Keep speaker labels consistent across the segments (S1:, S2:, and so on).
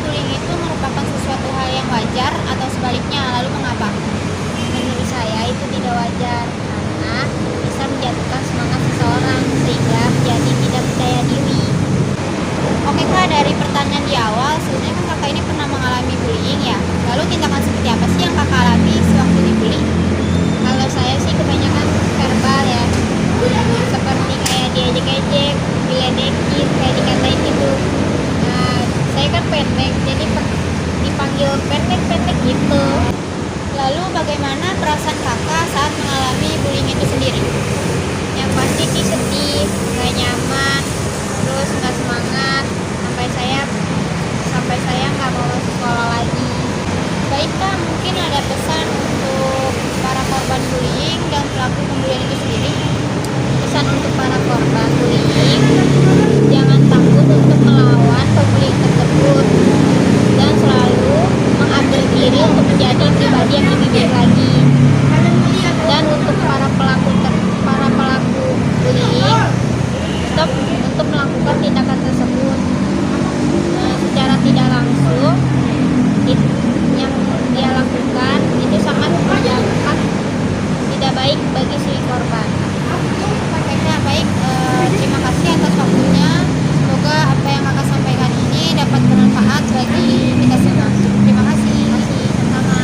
S1: bullying itu merupakan sesuatu hal yang wajar atau sebaliknya, lalu mengapa?
S2: Menurut saya itu tidak wajar karena bisa menjatuhkan semangat seseorang sehingga menjadi tidak percaya diri.
S1: Oke kak, dari pertanyaan di awal, sebenarnya kan kakak ini pernah mengalami bullying ya. Lalu tindakan seperti apa sih yang kakak alami sewaktu dibully?
S2: Kalau saya sih kebanyakan verbal ya, seperti kayak diejek-ejek, diledekin, kayak dikatain gitu. Nah, saya kan pendek, jadi dipanggil pendek-pendek gitu.
S1: Lalu bagaimana perasaan kakak saat mengalami bullying itu sendiri?
S2: Yang pasti sih sedih, nggak nyaman, terus nggak semangat, sampai saya nggak mau masuk sekolah lagi.
S1: Baik kak, mungkin ada pesan untuk para korban bullying dan pelaku pembulian itu sendiri?
S2: Pesan untuk para korban bullying, jangan takut untuk melawan pembuli tersebut dan selalu mengupgrade diri untuk menjadi pribadi yang lebih baik lagi. Dan untuk para pelaku bullying, stop untuk melakukan tindakan tersebut. Secara tidak langsung, yang dia lakukan itu sangat berdampak tidak baik bagi si korban.
S1: Oke kak, baik. Terima kasih atas waktunya. Semoga apa yang kakak sampaikan ini dapat bermanfaat bagi kita semua. Terima kasih.
S2: Sama.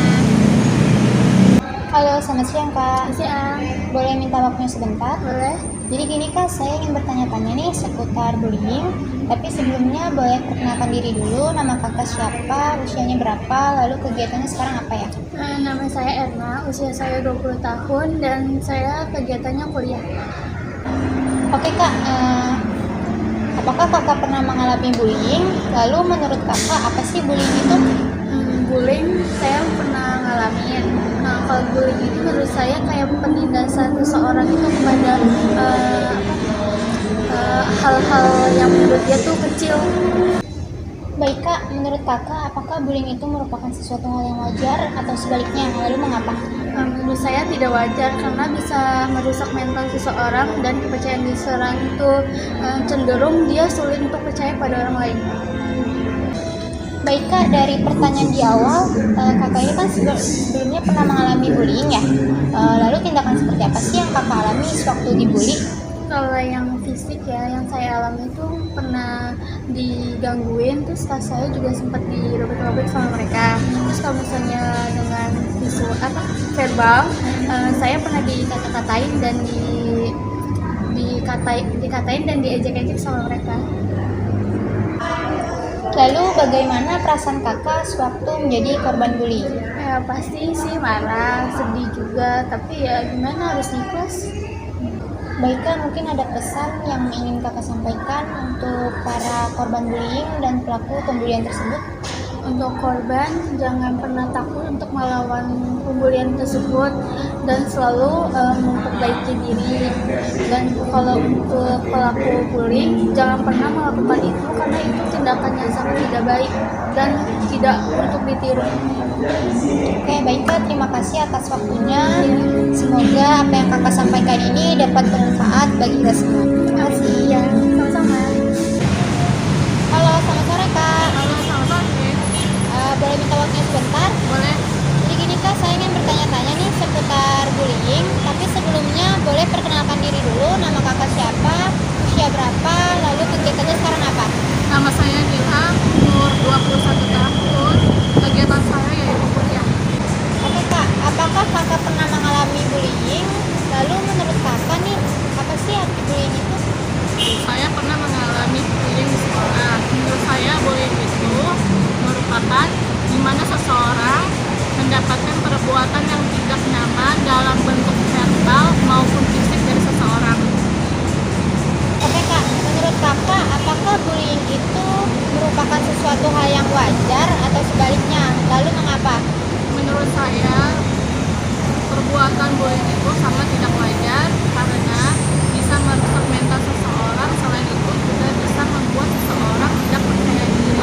S1: Halo, selamat siang kak.
S2: Siang.
S1: Boleh minta waktunya sebentar?
S2: Boleh.
S1: Jadi gini kak, saya ingin bertanya-tanya nih seputar bullying. Tapi sebelumnya boleh perkenalkan diri dulu. Nama kakak siapa, usianya berapa, lalu kegiatannya sekarang apa ya?
S2: Nama saya Erna, usia saya 20 tahun dan saya kegiatannya kuliah.
S1: Oke kak, apakah kakak pernah mengalami bullying? Lalu menurut kakak apa sih bullying itu?
S2: Bullying saya pernah ngalamin. Kalau bullying itu menurut saya kayak penindasan seseorang itu kepada hal-hal yang menurut dia tuh kecil.
S1: Baik kak, menurut kakak apakah bullying itu merupakan sesuatu hal yang wajar atau sebaliknya? Lalu mengapa?
S2: Menurut saya tidak wajar karena bisa merusak mental seseorang dan kepercayaan diri seseorang itu cenderung dia sulit untuk percaya pada orang lain.
S1: Baik kak, dari pertanyaan di awal, kakak ini kan sebelumnya pernah mengalami bullying ya. Lalu tindakan seperti apa sih yang kakak alami sewaktu dibully?
S2: Kalau yang fisik ya, yang saya alami itu pernah digangguin, terus tas saya juga sempat dirobek-robek sama mereka. Terus kalau misalnya dengan verbal, saya pernah dikata-katain dan dikatain dan diejek-ejek sama mereka.
S1: Lalu bagaimana perasaan kakak sewaktu menjadi korban bullying?
S2: Ya pasti sih marah, sedih juga, tapi ya gimana, harus ikhlas.
S1: Baik kak, mungkin ada pesan yang ingin kakak sampaikan untuk para korban bullying dan pelaku pembulian tersebut?
S2: Untuk korban, jangan pernah takut untuk melawan pembulian tersebut dan selalu memperbaiki diri. Dan kalau untuk pelaku bullying, jangan pernah melakukan itu karena itu tindakan yang sangat tidak baik dan tidak untuk ditiru.
S1: Oke, baik kak, terima kasih atas waktunya. Semoga apa yang kakak sampaikan ini dapat bermanfaat bagi kita semua. Terima kasih.
S2: Ya, sama-sama.
S1: Halo, selamat sore kak.
S2: Halo, selamat sore.
S1: Boleh minta waktunya sebentar?
S2: Boleh.
S1: Jadi gini kak, saya ingin bertanya-tanya nih seputar bullying. Tapi sebelumnya boleh perkenalkan diri dulu. Nama kakak siapa, usia berapa, lalu kegiatannya sekarang apa?
S2: Nama saya Ilham, umur 21 tahun. Kegiatan saya yaitu kuliah.
S1: Oke kak, apakah kakak pernah mengalami bullying? Lalu menurut kakak nih, apa sih arti bullying itu?
S2: Saya pernah mengalami bullying di sekolah. Menurut saya bullying itu merupakan di mana seseorang mendapatkan perbuatan yang tidak nyaman dalam bentuk verbal maupun fisik dari seseorang.
S1: Oke kak, menurut kakak apakah bullying itu merupakan sesuatu hal yang wajar atau sebaliknya? Lalu mengapa?
S2: Menurut saya perbuatan bullying itu sangat tidak wajar karena bisa merusak mental seseorang. Selain itu juga bisa membuat seseorang tidak percaya diri.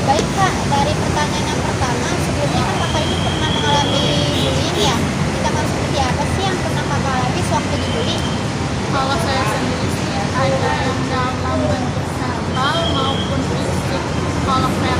S1: Baik kak, dari pertanyaan yang pertama, sebelumnya kan kakak ini pernah mengalami bullying ya? Tindakan seperti apa sih yang pernah kakak alami sewaktu dibully?
S2: Kalau saya sendiri sih ada yang dalam bentuk verbal maupun fisik. Kalau verbal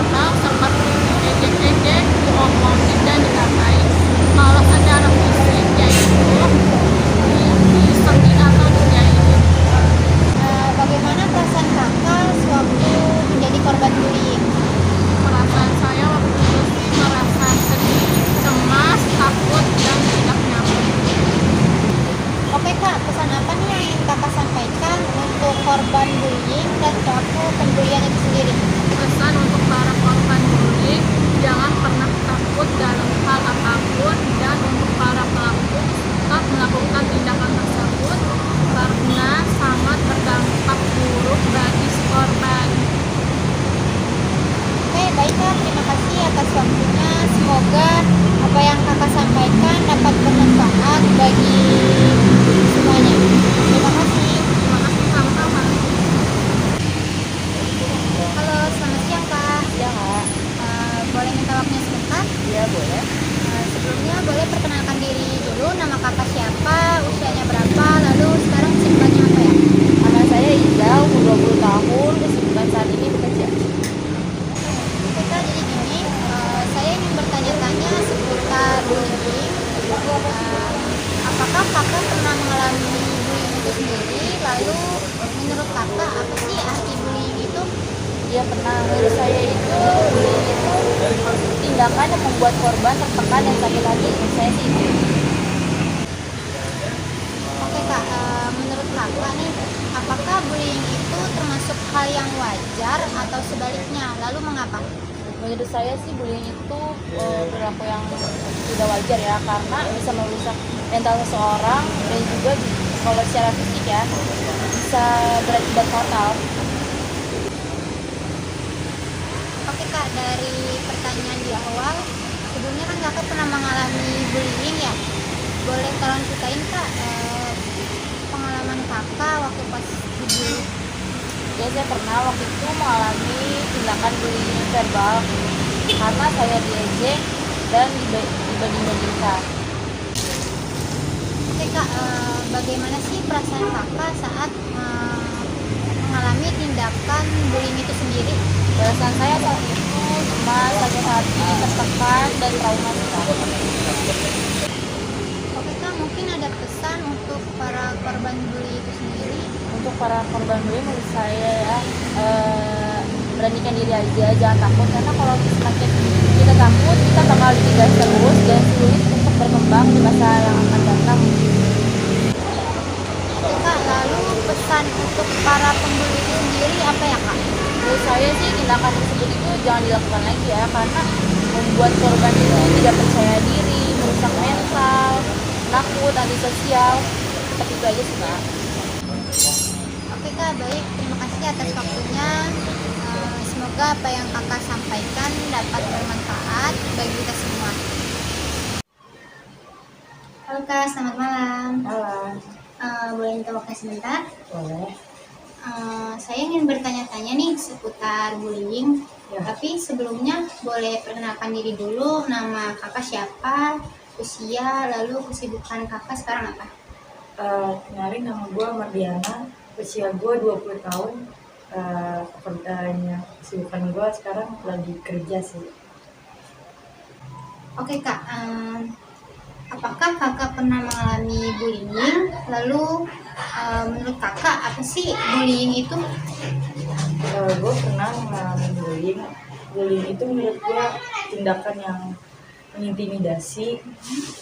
S1: terima kasih atas waktunya. Semoga apa yang kakak sampaikan dapat bermanfaat bagi semuanya. Terima kasih.
S2: Terima kasih sama-sama.
S1: Halo, selamat siang Kak.
S3: Ya kak,
S1: Boleh minta waktunya sebentar?
S3: ya boleh.
S1: Sebelumnya boleh perkenalkan diri dulu, nama kakak siapa, usianya berapa, lalu sekarang kesibukannya apa ya?
S3: Nama saya Iza, umur 20 tahun, kesibukan saat ini bekerja.
S1: Oke Kak, jadi gini, saya ingin bertanya-tanya seputar bullying. Apakah kakak pernah mengalami bullying itu sendiri? Lalu menurut kakak apa sih arti bullying itu?
S3: Dia pernah, menurut saya itu bullying itu tindakan yang membuat korban tertekan dan sakit hati. Menurut saya sih itu.
S1: Oke Kak, menurut kakak nih, apakah bullying itu termasuk hal yang wajar atau sebaliknya? Lalu mengapa?
S3: Menurut saya sih bullying itu perilaku yang tidak wajar ya, karena bisa merusak mental seseorang dan juga kalau secara fisik ya bisa berakibat fatal.
S1: Oke Kak, dari pertanyaan di awal, sebelumnya kan kakak pernah mengalami bullying ya? Boleh tolong ceritain Kak, pengalaman kakak waktu pas dibully?
S3: Ya saya pernah waktu itu mengalami tindakan bullying verbal karena saya diejek dan dibanding-bandingkan.
S1: Oke Kak, bagaimana sih perasaan kakak saat mengalami tindakan bullying itu sendiri?
S3: Perasaan saya saat itu cemas, sakit hati, tertekan, dan trauma sekali.
S1: Oke Kak, mungkin ada pesan untuk para korban bully itu sendiri?
S3: Untuk para korban bullying menurut saya ya beranikan diri aja, jangan takut karena kalau semakin kita takut kita bakal ditindas terus dan sulit untuk berkembang di masa yang akan datang.
S1: Oke Kak, lalu pesan untuk para pembuli itu sendiri apa ya Kak?
S3: Menurut saya sih tindakan tersebut itu jangan dilakukan lagi ya, karena membuat korban itu tidak percaya diri, merusak mental, takut, antisosial. Seperti itu aja sih Kak.
S1: Oke Kak, baik. Terima kasih atas waktunya. Semoga apa yang kakak sampaikan dapat bermanfaat bagi kita semua. Halo Kak, selamat malam.
S3: Malam.
S1: Boleh minta waktu sebentar?
S3: Boleh.
S1: Saya ingin bertanya-tanya nih seputar bullying.
S3: Ya.
S1: Tapi sebelumnya boleh perkenalkan diri dulu. Nama kakak siapa, usia, lalu kesibukan kakak sekarang apa?
S4: Kenalin, nama gue Mardiana, usia gue 20 tahun. Pekerjaannya kesibukan gue sekarang lagi kerja sih.
S1: Oke Kak, apakah kakak pernah mengalami bullying? Lalu menurut kakak apa sih bullying itu?
S4: Gue pernah mengalami bullying. Bullying itu menurut gue tindakan yang mengintimidasi,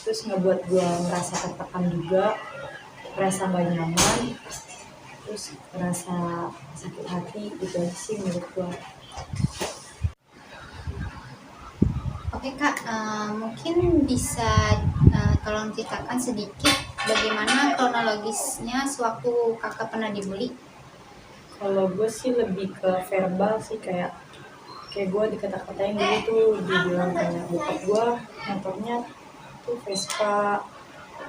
S4: terus ngebuat gue merasa tertekan juga, merasa gak nyaman, terus merasa sakit hati, gitu aja sih menurut gue.
S1: Oke Kak, mungkin bisa tolong ceritakan sedikit bagaimana kronologisnya sewaktu kakak pernah dibully?
S4: Kalau gue sih lebih ke verbal sih, kayak gue dikata-katain dulu tuh, dibilang kayak bokap gue motornya tuh Vespa,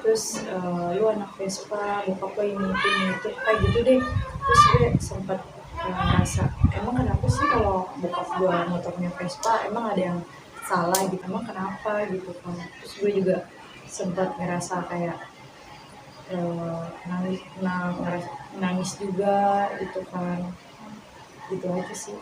S4: terus lu anak Vespa, bokap lo ini itu kayak gitu deh. Terus gue sempat ngerasa emang kenapa sih kalau bokap gue motornya Vespa, emang ada yang salah gitu, emang kenapa gitu kan. Terus gue juga sempat ngerasa kayak nangis juga gitu kan, gitu aja sih.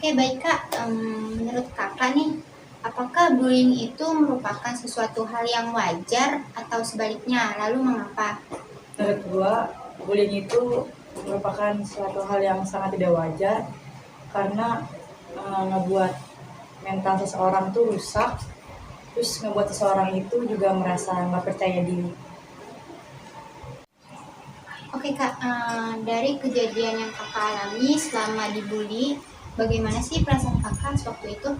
S1: Oke baik Kak, menurut kakak nih, apakah bullying itu merupakan sesuatu hal yang wajar atau sebaliknya? Lalu mengapa?
S4: Menurut gua, bullying itu merupakan suatu hal yang sangat tidak wajar karena ngebuat mental seseorang tuh rusak, terus ngebuat seseorang itu juga merasa nggak percaya diri.
S1: Oke Kak, dari kejadian yang kakak alami selama dibully, bagaimana sih perasaan kakak sewaktu itu?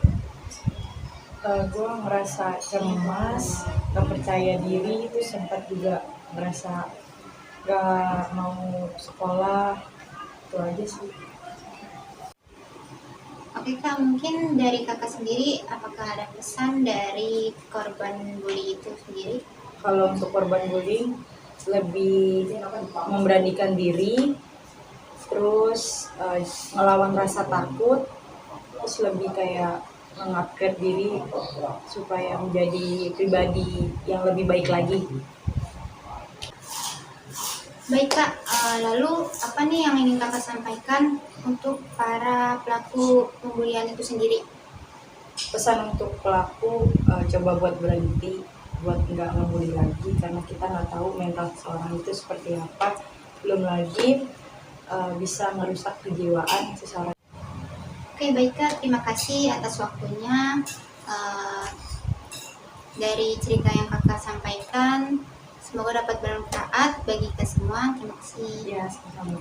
S4: Gue ngerasa cemas, nggak percaya diri, itu sempat juga ngerasa nggak mau sekolah, itu aja sih.
S1: Oke kak, mungkin dari kakak sendiri, apakah ada pesan dari korban bully itu sendiri?
S4: Kalau untuk korban bullying lebih memberanikan diri, terus ngelawan rasa takut, terus lebih kayak mengupgrade diri supaya menjadi pribadi yang lebih baik lagi.
S1: Baik kak, lalu apa nih yang ingin kakak sampaikan untuk para pelaku pembulian itu sendiri?
S4: Pesan untuk pelaku, coba buat berhenti, buat nggak ngebully lagi, karena kita nggak tahu mental seseorang itu seperti apa, belum lagi bisa merusak kejiwaan seseorang.
S1: Oke baik kak, terima kasih atas waktunya. Dari cerita yang kakak sampaikan, semoga dapat bermanfaat bagi kita semua. Terima kasih.
S4: Ya, sama-sama.